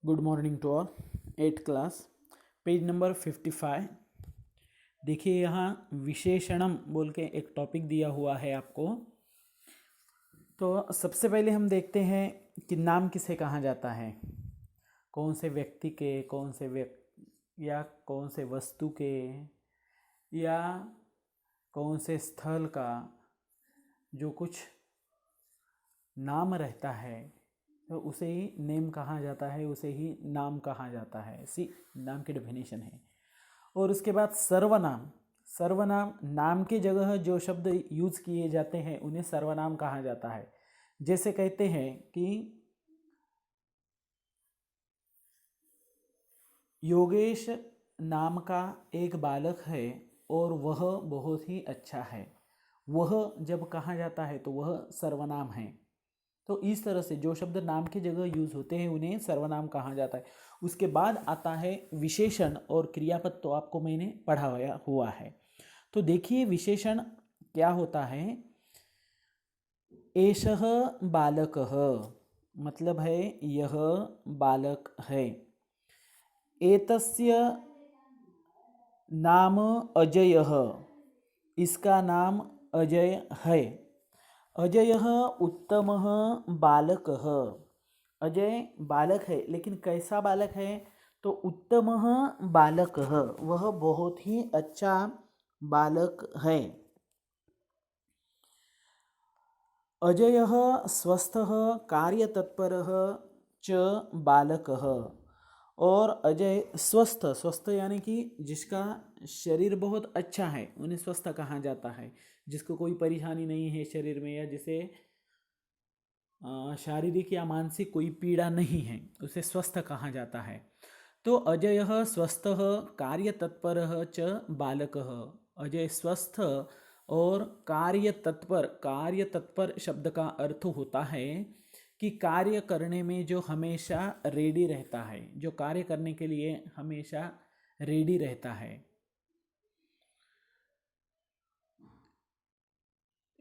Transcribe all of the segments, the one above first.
Good morning to all. 8th class, page number 55। देखिए यहाँ विशेषणम बोल के एक टॉपिक दिया हुआ है आपको। तो सबसे पहले हम देखते हैं कि नाम किसे कहा जाता है, कौन से व्यक्ति के, कौन से या कौन से वस्तु के या कौन से स्थल का जो कुछ नाम रहता है तो उसे ही नेम कहा जाता है, उसे ही नाम कहा जाता है। इसी नाम की डेफिनेशन है। और उसके बाद सर्वनाम। सर्वनाम नाम की जगह जो शब्द यूज किए जाते हैं उन्हें सर्वनाम कहा जाता है। जैसे कहते हैं कि योगेश नाम का एक बालक है और वह बहुत ही अच्छा है। वह जब कहा जाता है तो वह सर्वनाम है। तो इस तरह से जो शब्द नाम की जगह यूज होते हैं उन्हें सर्वनाम कहा जाता है। उसके बाद आता है विशेषण और क्रियापद, तो आपको मैंने पढ़ाया हुआ है। तो देखिए विशेषण क्या होता है। एषः बालकः मतलब है यह बालक है। एतस्य नाम अजयः, इसका नाम अजय है। अजयः उत्तमः बालकः, अजय बालक है लेकिन कैसा बालक है, तो उत्तमः बालकः, वह बहुत ही अच्छा बालक है। अजयः स्वस्थः कार्यतत्परः च बालकः, और अजय स्वस्थ, स्वस्थ यानी कि जिसका शरीर बहुत अच्छा है उन्हें स्वस्थ कहा जाता है। जिसको कोई परेशानी नहीं है शरीर में, या जिसे शारीरिक या मानसिक कोई पीड़ा नहीं है, उसे स्वस्थ कहा जाता है। तो अजयः स्वस्थः कार्यतत्परः च बालकः, अजय स्वस्थ और कार्यतत्पर। कार्यतत्पर शब्द का अर्थ होता है कि कार्य करने में जो हमेशा रेडी रहता है, जो कार्य करने के लिए हमेशा रेडी रहता है।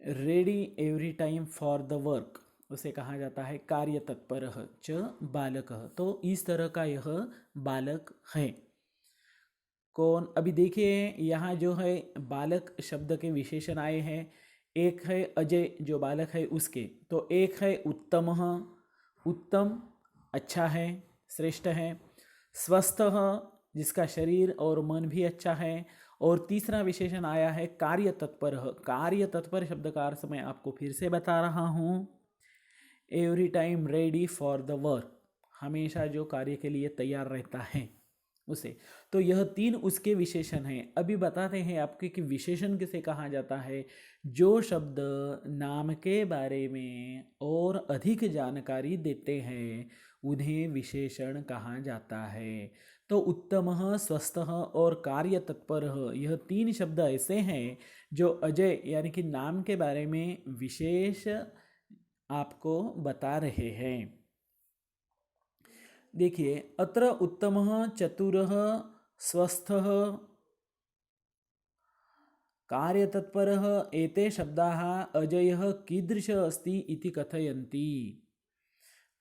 Ready every time for the work, उसे कहा जाता है कार्य तत्परः च बालकः। तो इस तरह का यह बालक है। कौन, अभी देखिए यहाँ जो है बालक शब्द के विशेषण आए हैं। एक है अजय जो बालक है उसके, तो एक है उत्तमः, उत्तम अच्छा है, श्रेष्ठ है। स्वस्थः जिसका शरीर और मन भी अच्छा है। और तीसरा विशेषण आया है कार्य तत्पर। कार्य तत्पर शब्द का अर्थ मैं आपको फिर से बता रहा हूँ। Every time ready for the work, हमेशा जो कार्य के लिए तैयार रहता है उसे। तो यह तीन उसके विशेषण हैं। अभी बताते हैं आपके कि विशेषण किसे कहा जाता है। जो शब्द नाम के बारे में और अधिक जानकारी देते हैं उन्हें विशेषण कहा जाता है। तो उत्तमः, स्वस्थः और कार्य तत्परः, यह तीन शब्द ऐसे हैं जो अजय यानी कि नाम के बारे में विशेष आपको बता रहे हैं। देखिए अत्र उत्तमः, चतुरः, स्वस्थः, कार्यतत्परः एते शब्दाः अजयः कीदृशः अस्ति इति कथयन्ति।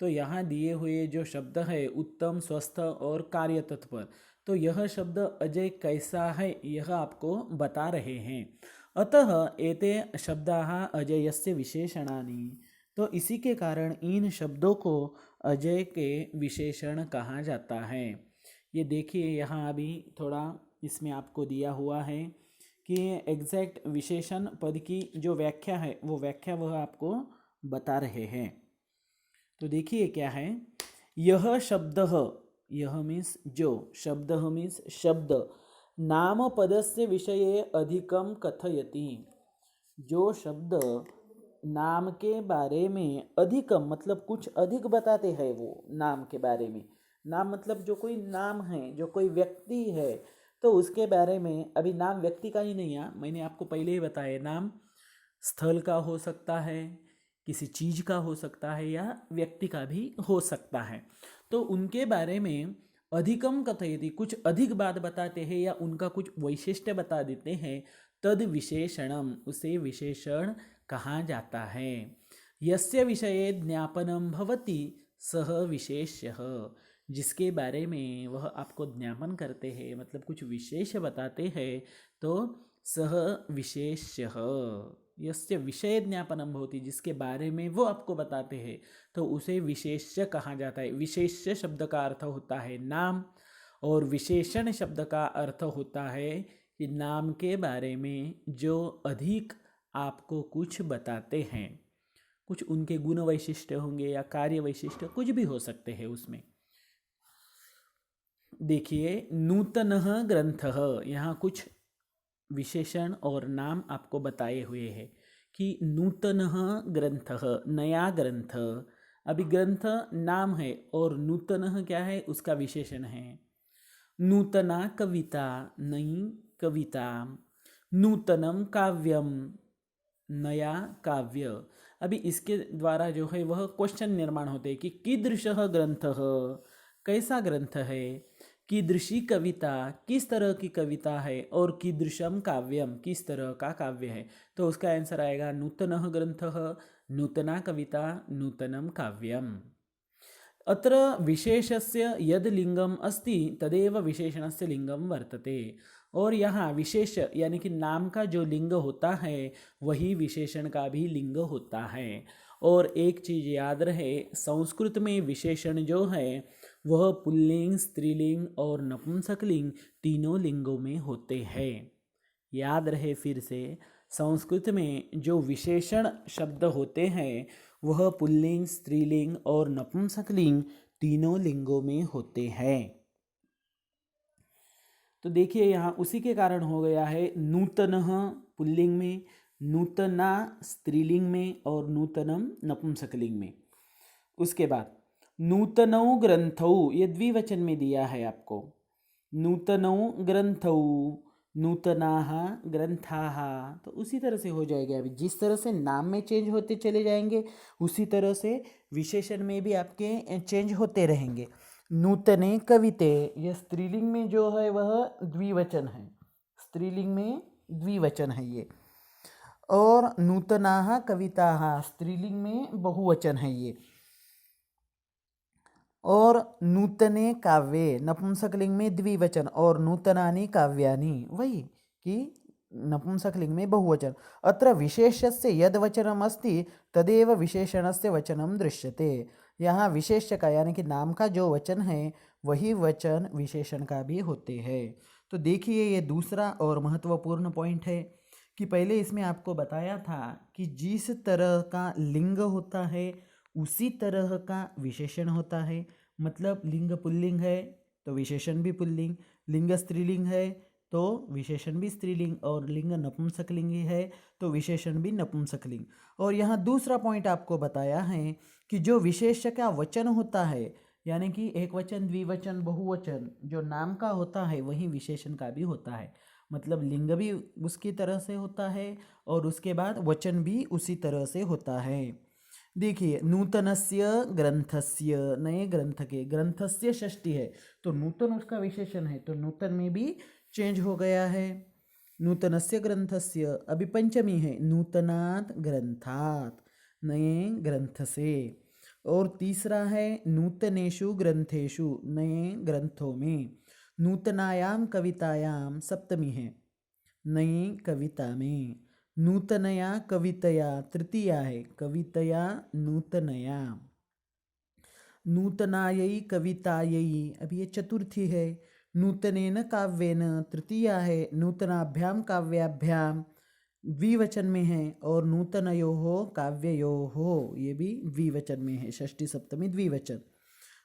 तो यहाँ दिए हुए जो शब्द है उत्तम, स्वस्थ और कार्यतत्पर, तो यह शब्द अजय कैसा है यह आपको बता रहे हैं। अतः एते शब्दाः अजयस्य विशेषणानि, तो इसी के कारण इन शब्दों को अजय के विशेषण कहा जाता है। ये देखिए यहाँ अभी थोड़ा इसमें आपको दिया हुआ है कि एग्जैक्ट विशेषण पद की जो व्याख्या है वो व्याख्या वह आपको बता रहे हैं। तो देखिए क्या है, यह शब्द, यह मीन्स जो, शब्द मीन्स शब्द, नाम पदस्य विषये अधिकम कथयति, जो शब्द नाम के बारे में अधिकम मतलब कुछ अधिक बताते हैं वो नाम के बारे में। नाम मतलब जो कोई नाम है, जो कोई व्यक्ति है, तो उसके बारे में, अभी नाम व्यक्ति का ही नहीं है, मैंने आपको पहले ही बताया, नाम स्थल का हो सकता है, किसी चीज़ का हो सकता है, या व्यक्ति का भी हो सकता है। तो उनके बारे में अधिकम कथयति, कुछ अधिक बात बताते हैं या उनका कुछ वैशिष्ट्य बता देते हैं, तद विशेषणम, उसे विशेषण कहा जाता है। यस्य विषये ज्ञापनम भवति सह विशेष्यः, जिसके बारे में वह आपको ज्ञापन करते हैं, मतलब कुछ विशेष बताते हैं, तो सह विशेष्यः यस्य विषय ज्ञापनम भवति, जिसके बारे में वो आपको बताते हैं, तो उसे विशेष्य कहा जाता है। विशेष्य शब्द का अर्थ होता है नाम, और विशेषण शब्द का अर्थ होता है कि नाम के बारे में जो अधिक आपको कुछ बताते हैं, कुछ उनके गुण वैशिष्ट्य होंगे या कार्य वैशिष्ट्य, कुछ भी हो सकते हैं उसमें। देखिए नूतनः ग्रंथः, यहाँ कुछ विशेषण और नाम आपको बताए हुए हैं कि नूतनः ग्रंथः, नया ग्रंथ। अभी ग्रंथ नाम है और नूतनः क्या है, उसका विशेषण है। नूतना कविता, नई कविता। नूतनम काव्यम, नया काव्य। अभी इसके द्वारा जो है वह क्वेश्चन निर्माण होते हैं कि कीदृशः ग्रंथः, कैसा ग्रंथ है। कीदृशी कविता, किस तरह की कविता है। और कीदृशम काव्यम, किस तरह का काव्य है। तो उसका आंसर आएगा नूतनः ग्रंथः, नूतना कविता, नूतनम काव्यम। अत्र विशेषस्य यद लिंगम अस्ति तदेव विशेषणस्य लिंगम वर्तते। और यहाँ विशेष यानी कि नाम का जो लिंग होता है वही विशेषण का भी लिंग होता है। और एक चीज़ याद रहे, संस्कृत में विशेषण जो है वह पुल्लिंग, स्त्रीलिंग और नपुंसकलिंग तीनों लिंगों में होते हैं। याद रहे फिर से, संस्कृत में जो विशेषण शब्द होते हैं वह पुल्लिंग, स्त्रीलिंग और नपुंसकलिंग तीनों लिंगों में होते हैं। तो देखिए यहाँ उसी के कारण हो गया है नूतनः पुल्लिंग में, नूतना स्त्रीलिंग में और नूतनम नपुंसकलिंग में। उसके बाद नूतनौ ग्रंथौ, ये द्विवचन में दिया है आपको। नूतनौ ग्रंथौ, नूतनाः ग्रंथाः, तो उसी तरह से हो जाएगा। अभी जिस तरह से नाम में चेंज होते चले जाएंगे उसी तरह से विशेषण में भी आपके चेंज होते रहेंगे। नूतने कविते, ये स्त्रीलिंग में जो है वह द्विवचन है, स्त्रीलिंग में द्विवचन है ये। और नूतनाः कविताः, स्त्रीलिंग में बहुवचन है ये। और नूतने काव्ये, नपुंसकलिंग में द्विवचन, और नूतनानि काव्यानि, वही कि नपुंसकलिंग में बहुवचन। अत्र विशेष्यस्य यद वचनम अस्ति तदेव विशेषणस्य वचनम दृश्यते। यहाँ विशेष्य का यानी कि नाम का जो वचन है वही वचन विशेषण का भी होते हैं। तो देखिए ये दूसरा और महत्वपूर्ण पॉइंट है कि पहले इसमें आपको बताया था कि जिस तरह का लिंग होता है उसी तरह का विशेषण होता है। मतलब लिंग पुल्लिंग है तो विशेषण भी पुल्लिंग, लिंग स्त्रीलिंग है तो विशेषण भी स्त्रीलिंग, और लिंग नपुंसकलिंग है तो विशेषण भी नपुंसकलिंग। और यहाँ दूसरा पॉइंट आपको बताया है कि जो विशेष्य का वचन होता है, यानी कि एक वचन, द्विवचन, बहुवचन जो नाम का होता है वही विशेषण का भी होता है। मतलब लिंग भी उसकी तरह से होता है और उसके बाद वचन भी उसी तरह से होता है। देखिए नूतनस्य ग्रंथस्य, नए ग्रंथ के, ग्रंथस्य षष्ठी है तो नूतन उसका विशेषण है, तो नूतन में भी चेंज हो गया है। नूतनस्य ग्रंथस्य, अभी पंचमी है, नूतनात् ग्रंथात्, नए ग्रंथ से। और तीसरा है नूतनेषु ग्रंथेषु, नए ग्रंथों में। नूतनायाम कवितायाम, सप्तमी है, नई कविता में। नूतनया कवितया, तृतीया है, कवितया नूतनया। नूतनायै कवितायै, अभी ये चतुर्थी है। नूतनेन काव्येन, तृतीया है। नूतनाभ्याम काव्याभ्याम, द्विवचन में है। और नूतनयोः काव्ययोः, ये भी द्विवचन में है, षष्ठी सप्तमी द्विवचन।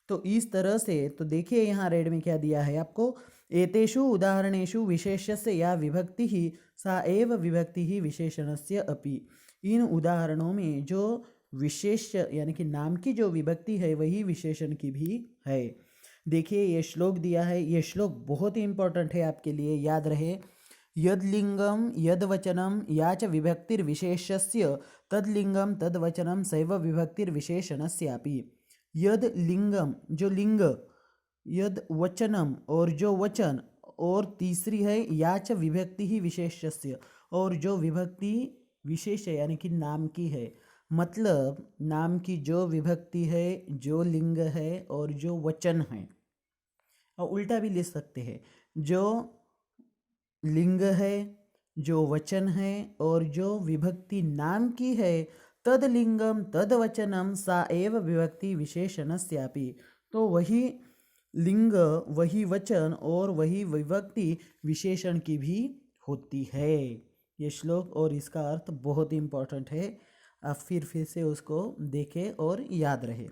तो इस तरह से, तो देखिए यहाँ रेड में क्या दिया है आपको, एतेषु उदाहरणेषु विशेष्यस्य या विभक्ति ही सा एव विभक्ति ही विशेषणस्य अपि। इन उदाहरणों में जो विशेष्य यानी कि नाम की जो विभक्ति है वही विशेषण की भी है। देखिए ये श्लोक दिया है, ये श्लोक बहुत ही इंपॉर्टेंट है आपके लिए, याद रहे। यद लिंगम यद वचनम या च विभक्तिर्विशेष्यस्य तद लिंगम तद वचनम सैव विभक्तिर्विशेषणस्यापि। यद लिंगम, जो लिंग, यद वचनम, और जो वचन, और तीसरी है या च विभक्ति ही विशेष्यस्य, और जो विभक्ति विशेष यानी कि नाम की है, मतलब नाम की जो विभक्ति है, जो लिंग है और जो वचन है, और उल्टा भी ले सकते हैं, जो लिंग है, जो वचन है और जो विभक्ति नाम की है, तद लिंगम तद वचनम सा एव विभक्ति विशेषणस्यापि। तो वही लिंग, वही वचन और वही विभक्ति विशेषण की भी होती है। ये श्लोक और इसका अर्थ बहुत इम्पोर्टेंट है, आप फिर से उसको देखें और याद रहे।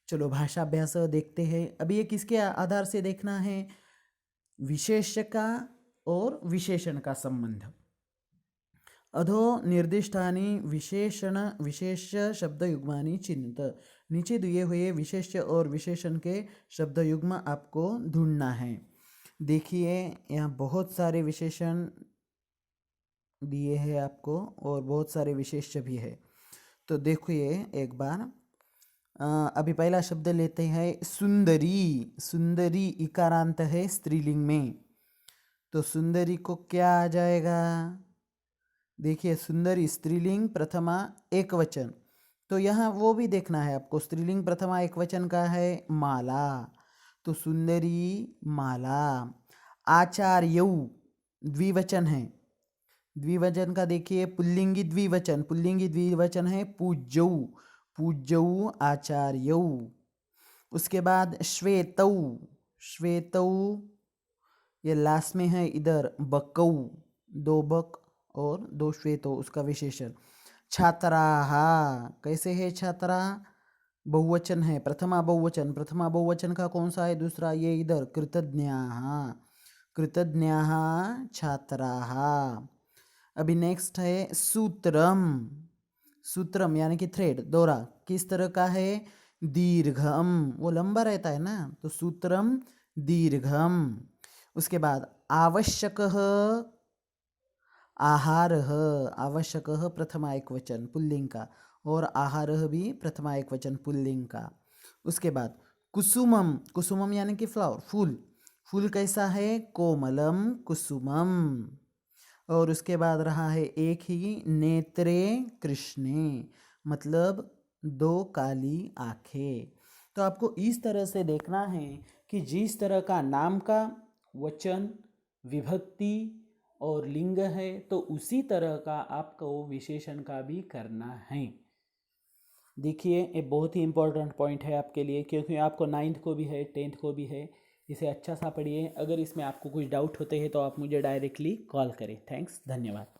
चलो भाषा अभ्यास देखते हैं। अभी ये किसके आधार से देखना है? विशेष का और विशेषण का संबंध। अधो निर्दिष्टानि विशेषण विशेष शब्द युग्मानि चिन्हित। नीचे दिए हुए विशेष और विशेषण के शब्द युग्म आपको ढूंढना है। देखिए यहाँ बहुत सारे विशेषण दिए हैं आपको और बहुत सारे विशेष भी है। तो देखिए एक बार, अभी पहला शब्द लेते हैं सुंदरी। सुंदरी इकारांत है स्त्रीलिंग में, तो सुंदरी को क्या आ जाएगा? देखिए सुंदरी स्त्रीलिंग प्रथमा एक वचन, तो यहाँ वो भी देखना है आपको। स्त्रीलिंग प्रथमा एक वचन का है माला, तो सुंदरी माला। आचार्यौ द्विवचन है, द्विवचन का देखिए पुल्लिंगी द्विवचन, पुल्लिंगी द्विवचन है पूज्यौ, पूज्यौ आचार्यौ। उसके बाद श्वेतौ, श्वेतौ ये लास्ट में है इधर बकौ, दो बक और दो श्वेतो उसका विशेषण। छात्राः, कैसे है छात्रा? बहुवचन है, प्रथमा बहुवचन। प्रथमा बहुवचन का कौन सा है? दूसरा ये इधर कृतज्ञाः, कृतज्ञाः छात्राः। अभी नेक्स्ट है सूत्रम। सूत्रम यानी कि थ्रेड, डोरा, किस तरह का है? दीर्घम, वो लंबा रहता है ना, तो सूत्रम दीर्घम। उसके बाद आवश्यकः आहारः, आवश्यकः प्रथमा एक वचन पुल्लिंग का और आहारः भी प्रथमा एक वचन पुल्लिंग का। उसके बाद कुसुमम, कुसुमम यानी कि फ्लावर, फूल, फूल कैसा है? कोमलम कुसुमम। और उसके बाद रहा है एक ही नेत्रे कृष्णे, मतलब दो काली आंखें। तो आपको इस तरह से देखना है कि जिस तरह का नाम का वचन, विभक्ति और लिंग है, तो उसी तरह का आपको विशेषण का भी करना है। देखिए ये बहुत ही इम्पोर्टेंट पॉइंट है आपके लिए, क्योंकि आपको 9th को भी है, 10th को भी है। इसे अच्छा सा पढ़िए। अगर इसमें आपको कुछ डाउट होते हैं तो आप मुझे डायरेक्टली कॉल करें। थैंक्स, धन्यवाद।